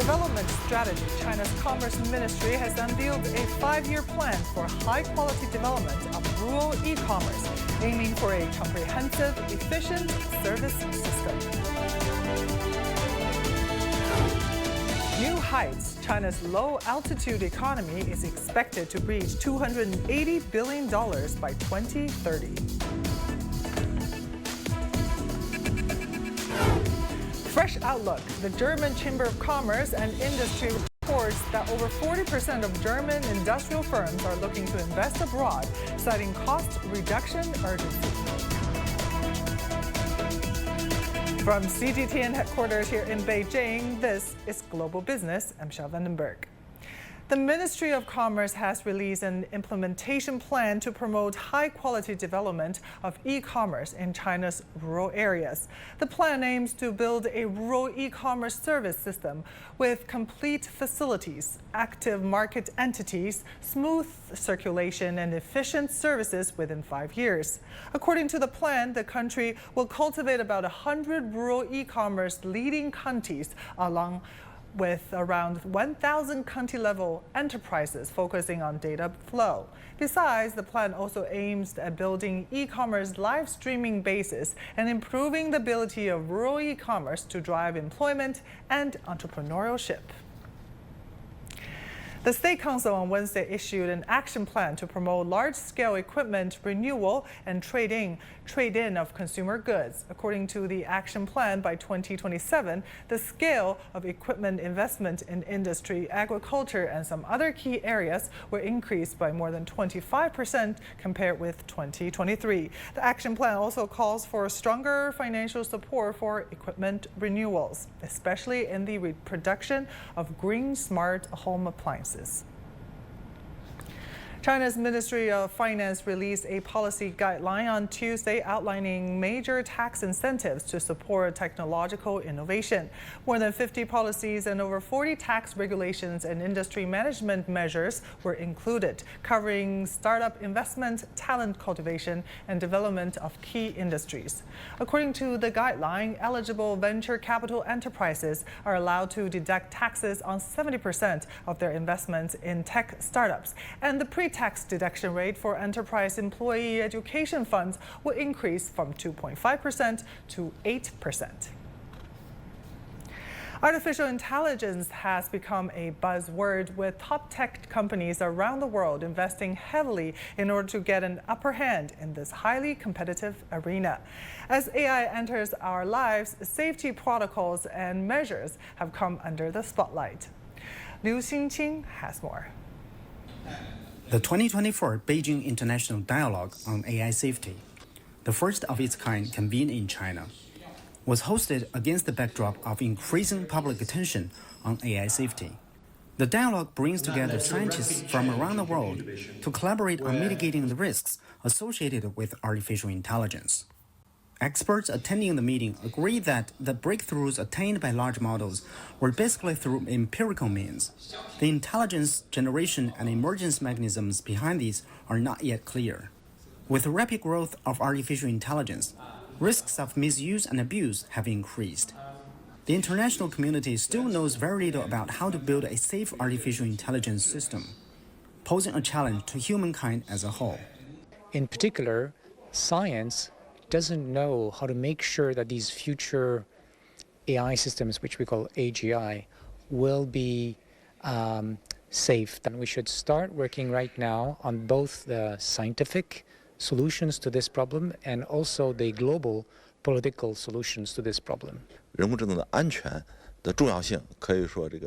development strategy, China's Commerce Ministry has unveiled a 5-year plan for high-quality development of rural e-commerce, aiming for a comprehensive, efficient service system. New heights, China's low-altitude economy is expected to reach $280 billion by 2030. Fresh outlook. The German Chamber of Commerce and Industry reports that over 40% of German industrial firms are looking to invest abroad, citing cost reduction urgency. From CGTN headquarters here in Beijing, this is Global Business. I'm Xiao Vandenberg. The Ministry of Commerce has released an implementation plan to promote high-quality development of e-commerce in China's rural areas. The plan aims to build a rural e-commerce service system with complete facilities, active market entities, smooth circulation, and efficient services within 5 years. According to the plan, the country will cultivate about 100 rural e-commerce leading counties along with around 1,000 county-level enterprises focusing on data flow. Besides, the plan also aims at building e-commerce live streaming bases and improving the ability of rural e-commerce to drive employment and entrepreneurship. The State Council on Wednesday issued an action plan to promote large-scale equipment renewal and trade-in of consumer goods. According to the action plan, by 2027, the scale of equipment investment in industry, agriculture, and some other key areas will increase by more than 25% compared with 2023. The action plan also calls for stronger financial support for equipment renewals, especially in the production of green smart home appliances. China's Ministry of Finance released a policy guideline on Tuesday outlining major tax incentives to support technological innovation. More than 50 policies and over 40 tax regulations and industry management measures were included, covering startup investment, talent cultivation, and development of key industries. According to the guideline, eligible venture capital enterprises are allowed to deduct taxes on 70% of their investments in tech startups, and the pre-tax deduction rate for enterprise employee education funds will increase from 2.5% to 8%. Artificial intelligence has become a buzzword, with top tech companies around the world investing heavily in order to get an upper hand in this highly competitive arena. As AI enters our lives, safety protocols and measures have come under the spotlight. Liu Xingqing has more. The 2024 Beijing International Dialogue on AI Safety, the first of its kind convened in China, was hosted against the backdrop of increasing public attention on AI safety. The dialogue brings together scientists from around the world to collaborate on mitigating the risks associated with artificial intelligence. Experts attending the meeting agreed that the breakthroughs attained by large models were basically through empirical means. The intelligence generation and emergence mechanisms behind these are not yet clear. With the rapid growth of artificial intelligence, risks of misuse and abuse have increased. The international community still knows very little about how to build a safe artificial intelligence system, posing a challenge to humankind as a whole. In particular, science doesn't know how to make sure that these future AI systems, which we call AGI, will be safe. And we should start working right now on both the scientific solutions to this problem and also the global political solutions to this problem.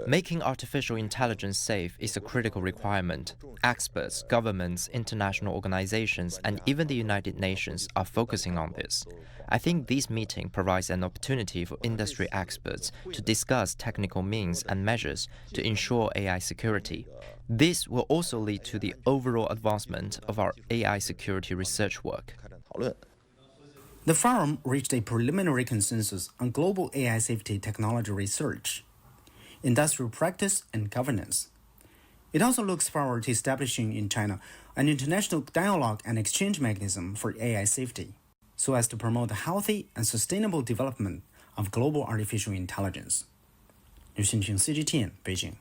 Making artificial intelligence safe is a critical requirement. Experts, governments, international organizations, and even the United Nations are focusing on this. I think this meeting provides an opportunity for industry experts to discuss technical means and measures to ensure AI security. This will also lead to the overall advancement of our AI security research work. The forum reached a preliminary consensus on global AI safety technology research, industrial practice, and governance. It also looks forward to establishing in China an international dialogue and exchange mechanism for AI safety, so as to promote the healthy and sustainable development of global artificial intelligence. 刘信群 CGTN 北京。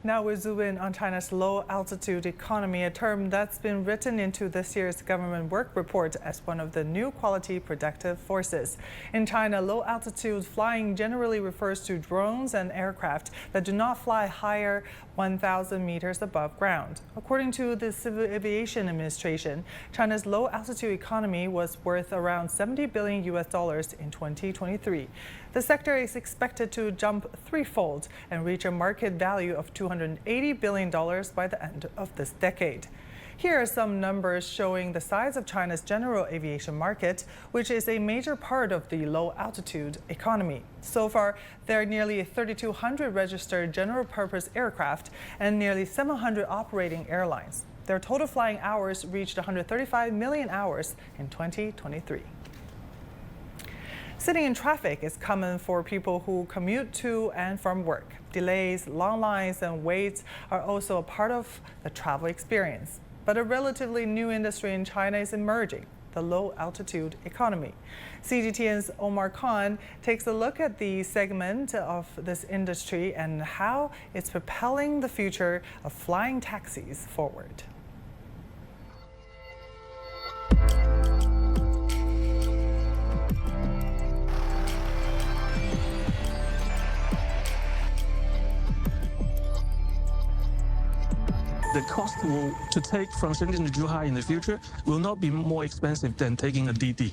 Now we zoom in on China's low-altitude economy, a term that's been written into this year's government work report as one of the new quality productive forces. In China, low-altitude flying generally refers to drones and aircraft that do not fly higher 1,000 meters above ground. According to the Civil Aviation Administration, China's low-altitude economy was worth around $70 billion in 2023. The sector is expected to jump threefold and reach a market value of $280 billion by the end of this decade. Here are some numbers showing the size of China's general aviation market, which is a major part of the low-altitude economy. So far, there are nearly 3,200 registered general-purpose aircraft and nearly 700 operating airlines. Their total flying hours reached 135 million hours in 2023. Sitting in traffic is common for people who commute to and from work. Delays, long lines, and waits are also a part of the travel experience. But a relatively new industry in China is emerging, the low-altitude economy. CGTN's Omar Khan takes a look at the segment of this industry and how it's propelling the future of flying taxis forward. The cost to take from Shenzhen to Zhuhai in the future will not be more expensive than taking a DD.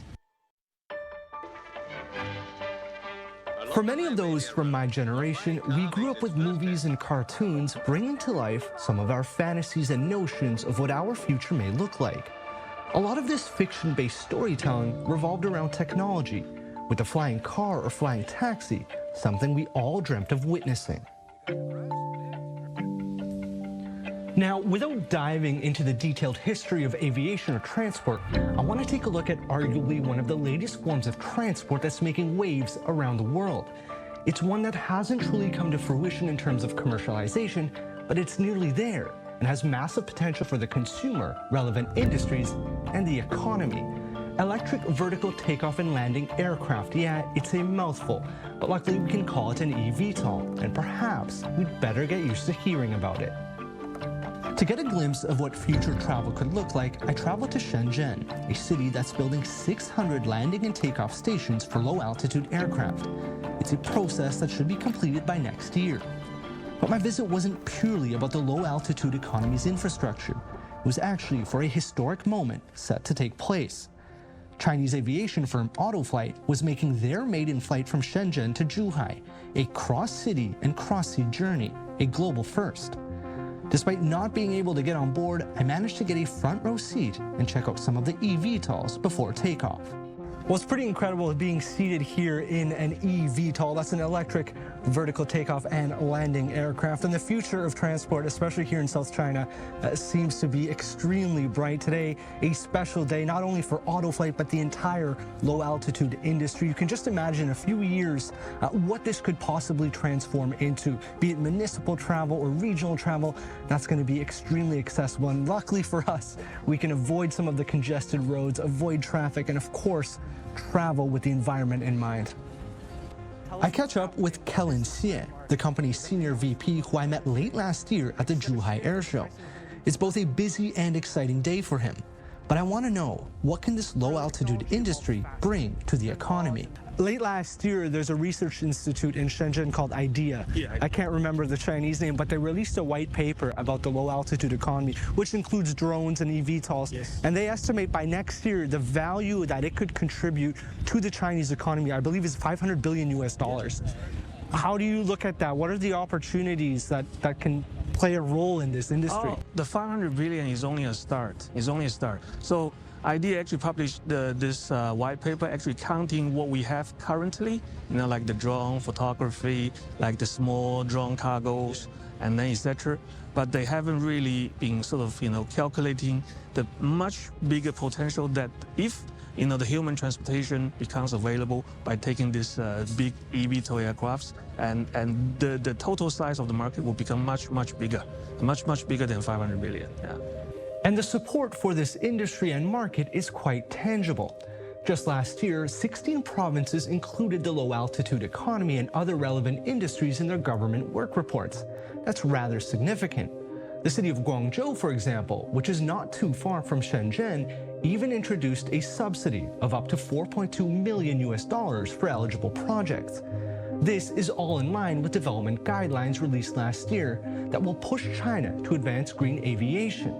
For many of those from my generation, we grew up with movies and cartoons bringing to life some of our fantasies and notions of what our future may look like. A lot of this fiction-based storytelling revolved around technology, with the flying car or flying taxi, something we all dreamt of witnessing. Now, without diving into the detailed history of aviation or transport, I want to take a look at arguably one of the latest forms of transport that's making waves around the world. It's one that hasn't truly come to fruition in terms of commercialization, but it's nearly there and has massive potential for the consumer, relevant industries, and the economy. Electric vertical takeoff and landing aircraft. Yeah, it's a mouthful, but luckily we can call it an eVTOL, and perhaps we'd better get used to hearing about it. To get a glimpse of what future travel could look like, I traveled to Shenzhen, a city that's building 600 landing and takeoff stations for low-altitude aircraft. It's a process that should be completed by next year. But my visit wasn't purely about the low-altitude economy's infrastructure. It was actually for a historic moment set to take place. Chinese aviation firm Autoflight was making their maiden flight from Shenzhen to Zhuhai, a cross-city and cross-sea journey, a global first. Despite not being able to get on board, I managed to get a front row seat and check out some of the eVTOLs before takeoff. What's pretty incredible is being seated here in an eVTOL. That's an electric vertical takeoff and landing aircraft. And the future of transport, especially here in South China, seems to be extremely bright. Today, a special day, not only for Autoflight, but the entire low-altitude industry. You can just imagine in a few years what this could possibly transform into, be it municipal travel or regional travel. That's going to be extremely accessible. And luckily for us, we can avoid some of the congested roads, avoid traffic, and of course, travel with the environment in mind. I catch up with Kellen Xie, the company's senior VP who I met late last year at the Zhuhai Air Show. It's both a busy and exciting day for him. But I want to know, what can this low-altitude industry bring to the economy? Late last year, there's a research institute in Shenzhen called IDEA. I can't remember the Chinese name, but they released a white paper about the low-altitude economy, which includes drones and eVTOLs. Yes. And they estimate by next year, the value that it could contribute to the Chinese economy, I believe, is $500 billion US. How do you look at that? What are the opportunities that can play a role in this industry? The 500 billion is only a start. It's only a start. So IDEA actually published this white paper actually counting what we have currently, like the drone photography, like the small drone cargos, and then etc. But they haven't really been sort of, calculating the much bigger potential that if the human transportation becomes available by taking this big eVTOL aircrafts, and the total size of the market will become much bigger, much bigger than 500 billion. Yeah. And the support for this industry and market is quite tangible. Just last year, 16 provinces included the low-altitude economy and other relevant industries in their government work reports. That's rather significant. The city of Guangzhou, for example, which is not too far from Shenzhen, even introduced a subsidy of up to $4.2 million for eligible projects. This is all in line with development guidelines released last year that will push China to advance green aviation.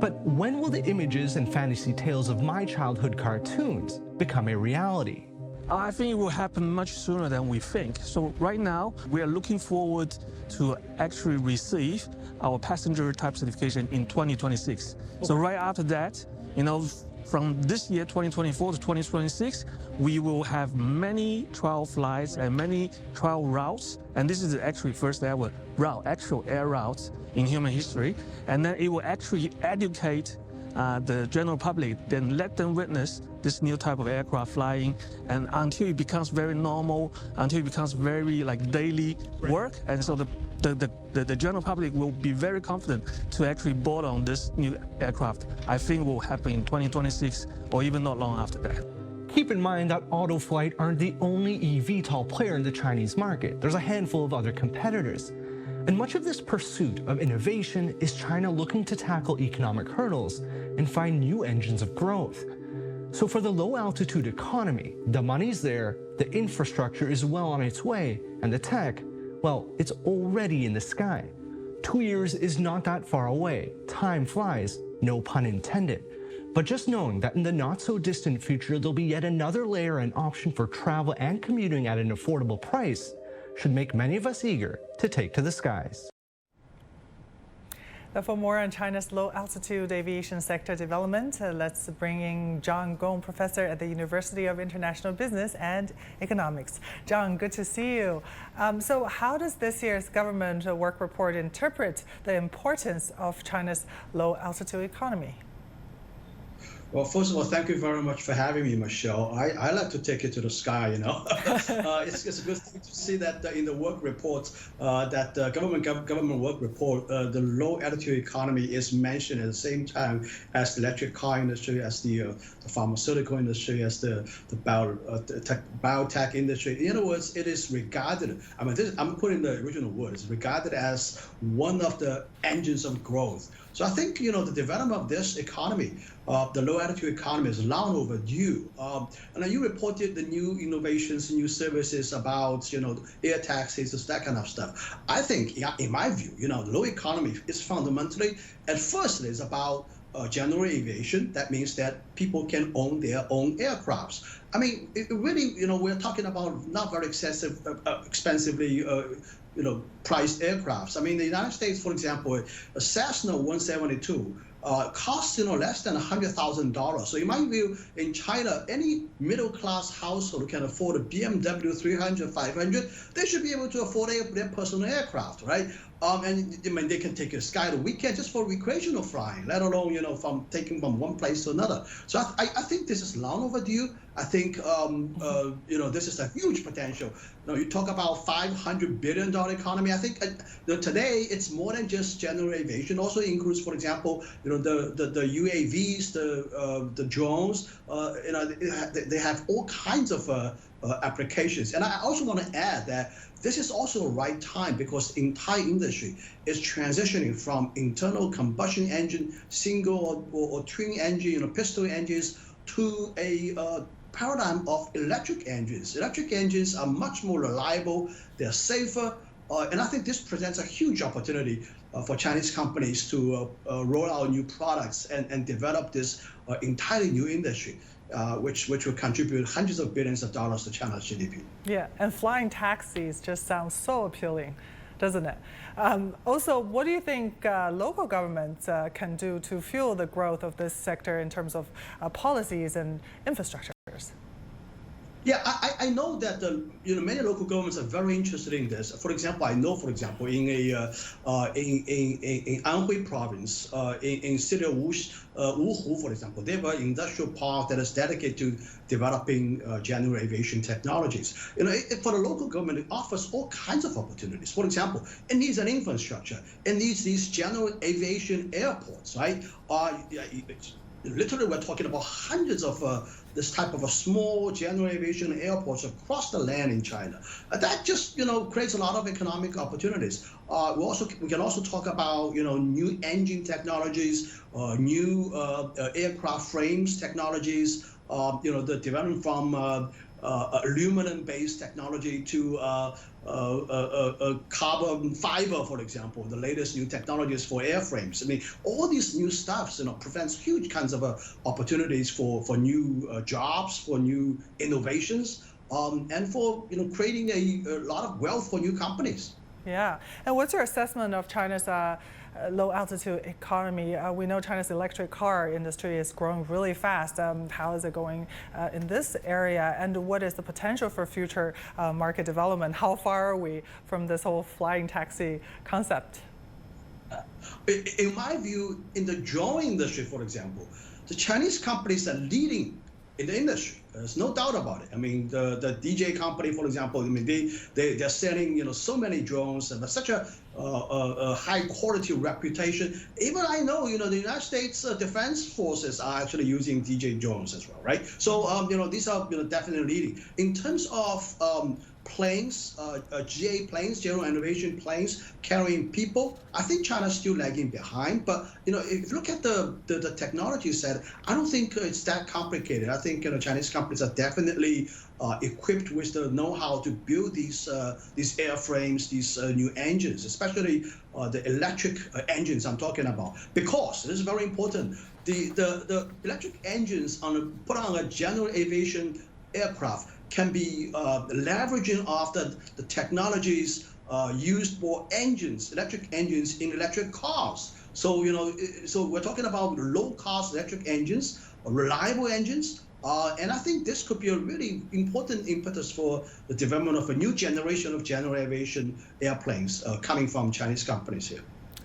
But when will the images and fantasy tales of my childhood cartoons become a reality? I think it will happen much sooner than we think. So right now, we are looking forward to actually receive our passenger type certification in 2026. So right after that, from this year, 2024 to 2026, we will have many trial flights and many trial routes. And this is actually first ever route, actual air routes in human history. And then it will actually educate the general public, then let them witness this new type of aircraft flying, and until it becomes very normal, until it becomes very like daily work. And so the general public will be very confident to actually board on this new aircraft. I think will happen in 2026 or even not long after that. Keep in mind that Autoflight aren't the only eVTOL player in the Chinese market. There's a handful of other competitors. And much of this pursuit of innovation is China looking to tackle economic hurdles and find new engines of growth. So for the low-altitude economy, the money's there, the infrastructure is well on its way, and the tech, well, it's already in the sky. 2 years is not that far away. Time flies, no pun intended. But just knowing that in the not-so-distant future there'll be yet another layer and option for travel and commuting at an affordable price should make many of us eager to take to the skies. Now for more on China's low-altitude aviation sector development, let's bring in John Gong, professor at the University of International Business and Economics. John, good to see you. So how does this year's government work report interpret the importance of China's low-altitude economy? Well, first of all, thank you very much for having me, Michelle. I like to take it to the sky, It's a good thing to see that in the work report, that government work report, the low-altitude economy is mentioned at the same time as the electric car industry, as the pharmaceutical industry, as the biotech industry. In other words, it is regarded, I'm putting the original words, regarded as one of the engines of growth. So I think, the development of this economy, the low-altitude economy is long overdue. And you reported the new innovations, new services about, air taxis, that kind of stuff. I think, in my view, low economy is fundamentally, at first, it is about general aviation. That means that people can own their own aircrafts. It really, we're talking about not very expensively priced aircrafts. In the United States, for example, a Cessna 172 costs less than $100,000. So in my view, in China, any middle-class household can afford a BMW 300, 500. They should be able to afford their personal aircraft, right? And they can take a sky the weekend just for recreational flying, let alone from taking from one place to another. So I think this is long overdue. I think this is a huge potential. You talk about $500 billion economy. I think today it's more than just general aviation. Also includes, for example, the UAVs, the drones. They have all kinds of applications. And I also want to add that this is also the right time because the entire industry is transitioning from internal combustion engine, single or twin engine, piston engines, to a paradigm of electric engines. Electric engines are much more reliable, they're safer, and I think this presents a huge opportunity for Chinese companies to roll out new products and develop this entirely new industry. Which will contribute hundreds of billions of dollars to China's GDP. Yeah, and flying taxis just sounds so appealing, doesn't it? Also, what do you think local governments can do to fuel the growth of this sector in terms of policies and infrastructures? Yeah, I know that many local governments are very interested in this. For example, I know, in Anhui province, in city of Wuhu, for example, they have an industrial park that is dedicated to developing general aviation technologies. For the local government, it offers all kinds of opportunities. For example, it needs an infrastructure. It needs these general aviation airports, right? literally we're talking about hundreds of this type of a small general aviation airports across the land in China. That just creates a lot of economic opportunities. We can also talk about new engine technologies, new aircraft frames technologies. The development from aluminum-based technology to carbon fiber, for example, the latest new technologies for airframes. I mean, all these new stuffs, presents huge kinds of opportunities for new jobs, for new innovations, and for creating a lot of wealth for new companies. Yeah, and what's your assessment of China's low-altitude economy? We know China's electric car industry is growing really fast. How is it going in this area, and what is the potential for future market development? How far are we from this whole flying taxi concept? In my view, in the drone industry, for example, the Chinese companies are leading in the industry. There's no doubt about it. I mean, the DJ company, for example, I mean, they're selling so many drones and such a high quality reputation. Even I know the United States Defense Forces are actually using DJ drones as well, right? So these are definitely leading in terms of planes, GA planes, general aviation planes carrying people. I think China's still lagging behind. But if you look at the technology set, I don't think it's that complicated. I think Chinese companies are definitely equipped with the know-how to build these airframes, these new engines, especially the electric engines I'm talking about. Because this is very important. The electric engines put on a general aviation aircraft can be leveraging off the technologies used for engines, electric engines in electric cars. So so we're talking about low-cost electric engines, reliable engines, and I think this could be a really important impetus for the development of a new generation of general aviation airplanes coming from Chinese companies here.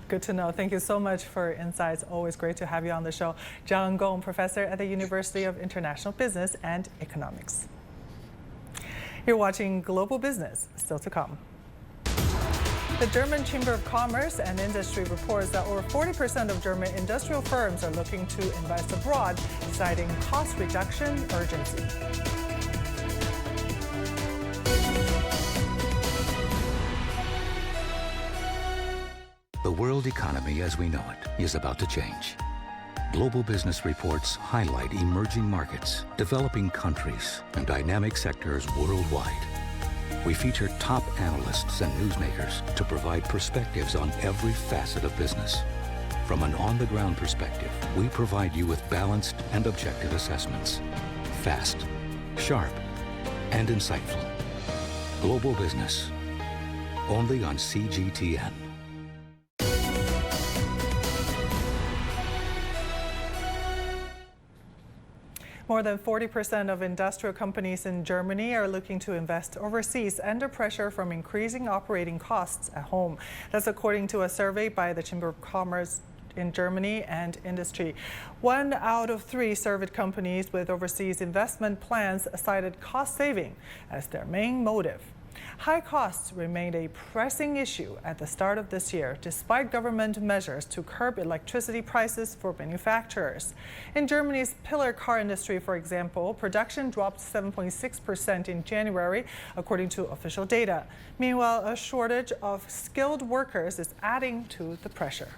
Good to know. Thank you so much for insights. Always great to have you on the show. Zhang Gong, professor at the University of International Business and Economics. You're watching Global Business, still to come. The German Chamber of Commerce and Industry reports that over 40% of German industrial firms are looking to invest abroad, citing cost reduction urgency. The world economy as we know it is about to change. Global Business reports highlight emerging markets, developing countries, and dynamic sectors worldwide. We feature top analysts and newsmakers to provide perspectives on every facet of business. From an on-the-ground perspective, we provide you with balanced and objective assessments. Fast, sharp, and insightful. Global Business, only on CGTN. More than 40% of industrial companies in Germany are looking to invest overseas under pressure from increasing operating costs at home. That's according to a survey by the Chamber of Commerce in Germany and Industry. 1 out of 3 surveyed companies with overseas investment plans cited cost saving as their main motive. High costs remained a pressing issue at the start of this year, despite government measures to curb electricity prices for manufacturers. In Germany's pillar car industry, for example, production dropped 7.6% in January, according to official data. Meanwhile, a shortage of skilled workers is adding to the pressure.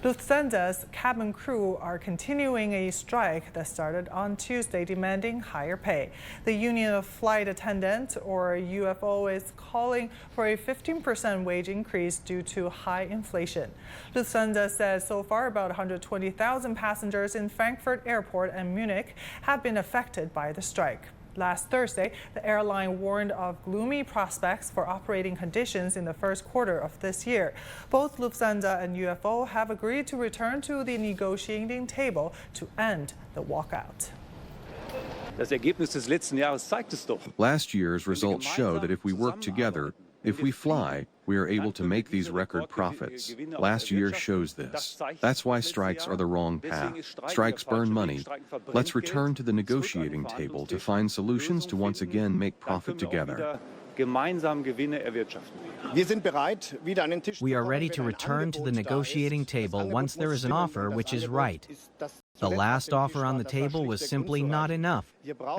Lufthansa's cabin crew are continuing a strike that started on Tuesday, demanding higher pay. The Union of Flight Attendants, or UFO, is calling for a 15% wage increase due to high inflation. Lufthansa says so far about 120,000 passengers in Frankfurt Airport and Munich have been affected by the strike. Last Thursday, the airline warned of gloomy prospects for operating conditions in the first quarter of this year. Both Lufthansa and UFO have agreed to return to the negotiating table to end the walkout. Last year's results show that if we work together, if we fly, we are able to make these record profits. Last year shows this. That's why strikes are the wrong path. Strikes burn money. Let's return to the negotiating table to find solutions to once again make profit together. We are ready to return to the negotiating table once there is an offer which is right. The last offer on the table was simply not enough.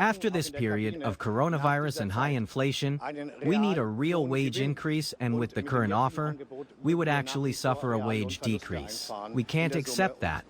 After this period of coronavirus and high inflation, we need a real wage increase, and with the current offer, we would actually suffer a wage decrease. We can't accept that.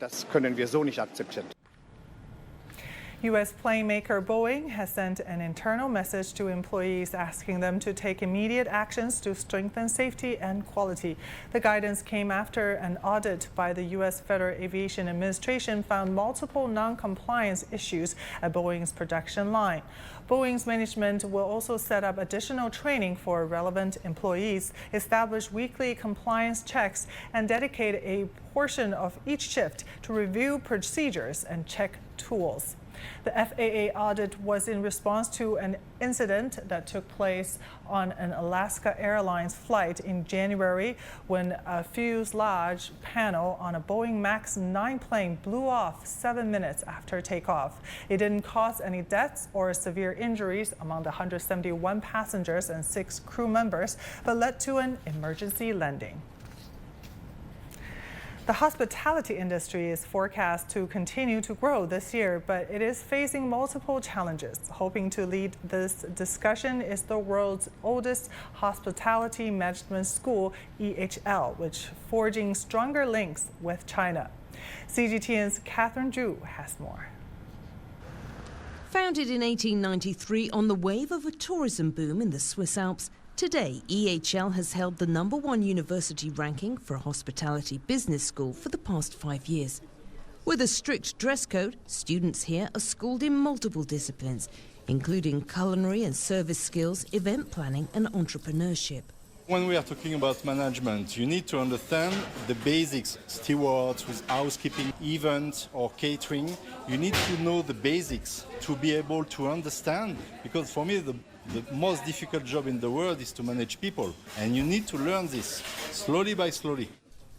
U.S. plane maker Boeing has sent an internal message to employees asking them to take immediate actions to strengthen safety and quality. The guidance came after an audit by the U.S. Federal Aviation Administration found multiple non-compliance issues at Boeing's production line. Boeing's management will also set up additional training for relevant employees, establish weekly compliance checks, and dedicate a portion of each shift to review procedures and check tools. The FAA audit was in response to an incident that took place on an Alaska Airlines flight in January when a fuselage panel on a Boeing MAX 9 plane blew off 7 minutes after takeoff. It didn't cause any deaths or severe injuries among the 171 passengers and 6 crew members, but led to an emergency landing. The hospitality industry is forecast to continue to grow this year, but it is facing multiple challenges. Hoping to lead this discussion is the world's oldest hospitality management school, EHL, which forging stronger links with China. CGTN's Catherine Zhu has more. Founded in 1893 on the wave of a tourism boom in the Swiss Alps, today, EHL has held the #1 university ranking for a hospitality business school for the past 5 years. With a strict dress code, students here are schooled in multiple disciplines, including culinary and service skills, event planning and entrepreneurship. When we are talking about management, you need to understand the basics, stewards with housekeeping, events or catering. You need to know the basics to be able to understand, because for me the most difficult job in the world is to manage people, and you need to learn this slowly by slowly.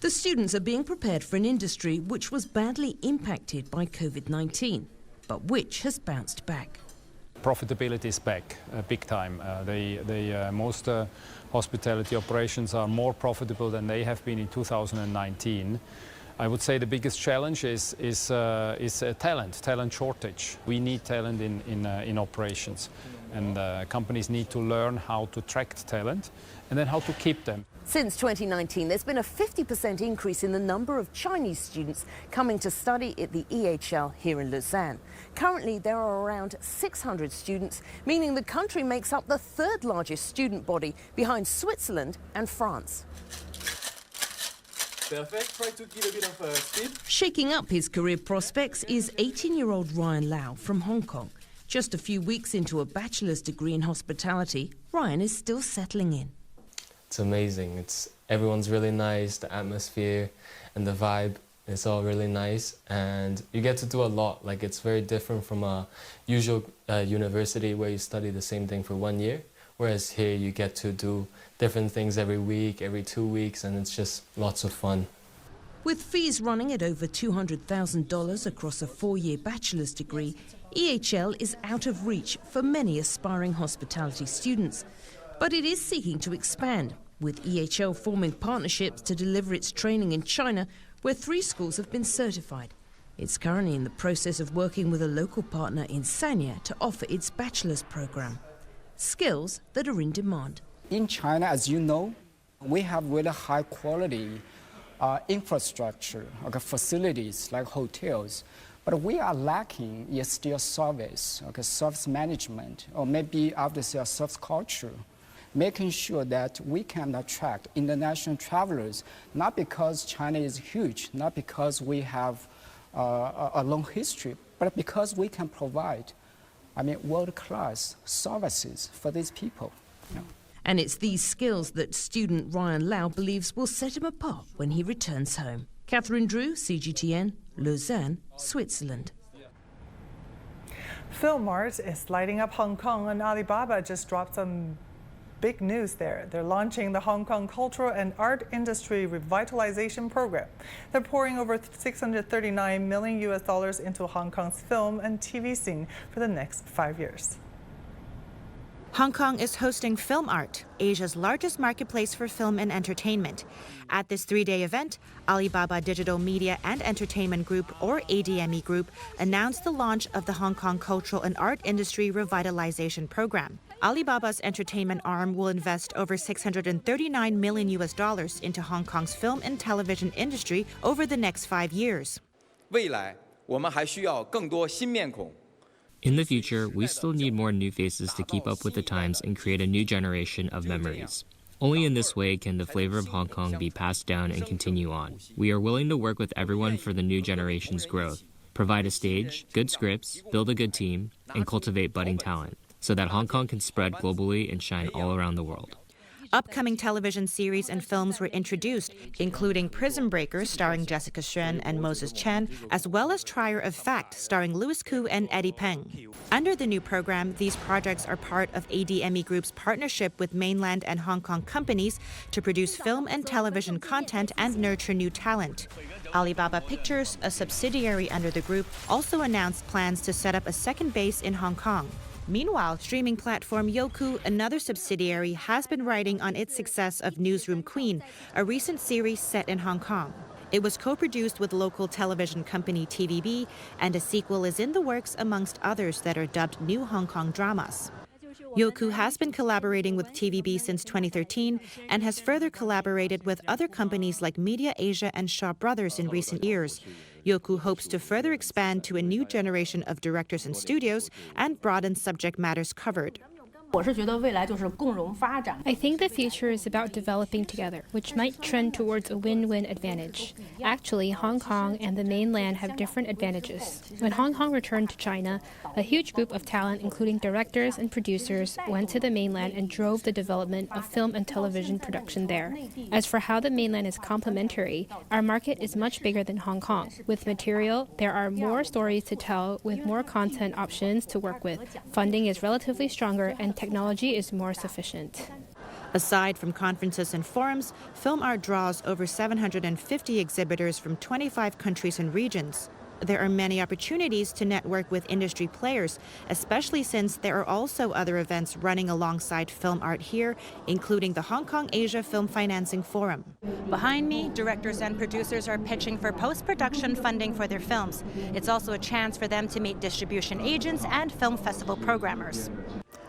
The students are being prepared for an industry which was badly impacted by COVID-19, but which has bounced back. Profitability is back big time. Most hospitality operations are more profitable than they have been in 2019. I would say the biggest challenge is talent shortage. We need talent in operations, and companies need to learn how to attract talent and then how to keep them. Since 2019, there's been a 50% increase in the number of Chinese students coming to study at the EHL here in Lausanne. Currently, there are around 600 students, meaning the country makes up the 3rd largest student body behind Switzerland and France. Perfect. Try to get a bit of speed. Shaking up his career prospects is 18-year-old Ryan Lau from Hong Kong. Just a few weeks into a bachelor's degree in hospitality, Ryan is still settling in. It's amazing. Everyone's really nice, the atmosphere and the vibe is all really nice, and you get to do a lot. Like, it's very different from a usual university where you study the same thing for 1 year, whereas here you get to do different things every week, every 2 weeks, and it's just lots of fun. With fees running at over $200,000 across a 4-year bachelor's degree, EHL is out of reach for many aspiring hospitality students. But it is seeking to expand, with EHL forming partnerships to deliver its training in China, where 3 schools have been certified. It's currently in the process of working with a local partner in Sanya to offer its bachelor's program. Skills that are in demand. In China, as you know, we have really high quality infrastructure, facilities like hotels, but we are lacking is still service, service management, or maybe after-sales service culture, making sure that we can attract international travelers, not because China is huge, not because we have a long history, but because we can provide, world-class services for these people. And it's these skills that student Ryan Lau believes will set him apart when he returns home. Catherine Zhu, CGTN, Lausanne, Switzerland. Philmart is lighting up Hong Kong, and Alibaba just dropped some big news there. They're launching the Hong Kong Cultural and Art Industry Revitalization Program. They're pouring over $639 million into Hong Kong's film and TV scene for the next 5 years. Hong Kong is hosting Film Art, Asia's largest marketplace for film and entertainment. At this 3-day event, Alibaba Digital Media and Entertainment Group, or ADME Group, announced the launch of the Hong Kong Cultural and Art Industry Revitalization Program. Alibaba's entertainment arm will invest over $639 million into Hong Kong's film and television industry over the next 5 years. 未来我们还需要更多新面孔。 In the future, we still need more new faces to keep up with the times and create a new generation of memories. Only in this way can the flavor of Hong Kong be passed down and continue on. We are willing to work with everyone for the new generation's growth, provide a stage, good scripts, build a good team, and cultivate budding talent, so that Hong Kong can spread globally and shine all around the world. Upcoming television series and films were introduced, including Prison Breakers starring Jessica Xuan and Moses Chen, as well as Trier of Fact starring Louis Koo and Eddie Peng. Under the new program, these projects are part of ADME Group's partnership with mainland and Hong Kong companies to produce film and television content and nurture new talent. Alibaba Pictures, a subsidiary under the group, also announced plans to set up a second base in Hong Kong. Meanwhile, streaming platform Youku, another subsidiary, has been riding on its success of Newsroom Queen, a recent series set in Hong Kong. It was co-produced with local television company TVB, and a sequel is in the works amongst others that are dubbed New Hong Kong Dramas. Youku has been collaborating with TVB since 2013 and has further collaborated with other companies like Media Asia and Shaw Brothers in recent years. Youku hopes to further expand to a new generation of directors and studios and broaden subject matters covered. I think the future is about developing together, which might trend towards a win-win advantage. Actually, Hong Kong and the mainland have different advantages. When Hong Kong returned to China, a huge group of talent, including directors and producers, went to the mainland and drove the development of film and television production there. As for how the mainland is complementary, our market is much bigger than Hong Kong. With material, there are more stories to tell with more content options to work with. Funding is relatively stronger and technology is more sufficient. Aside from conferences and forums, Film Art draws over 750 exhibitors from 25 countries and regions. There are many opportunities to network with industry players, especially since there are also other events running alongside Film Art here, including the Hong Kong Asia Film Financing Forum. Behind me, directors and producers are pitching for post-production funding for their films. It's also a chance for them to meet distribution agents and film festival programmers.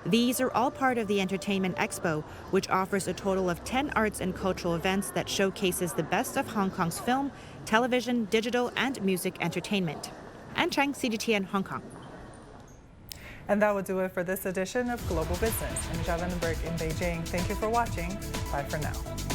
These are all part of the Entertainment Expo, which offers a total of 10 arts and cultural events that showcases the best of Hong Kong's film, television, digital, and music entertainment. Anne Chang, CGTN, Hong Kong. And that will do it for this edition of Global Business. I'm Michelle Vandenberg in Beijing. Thank you for watching. Bye for now.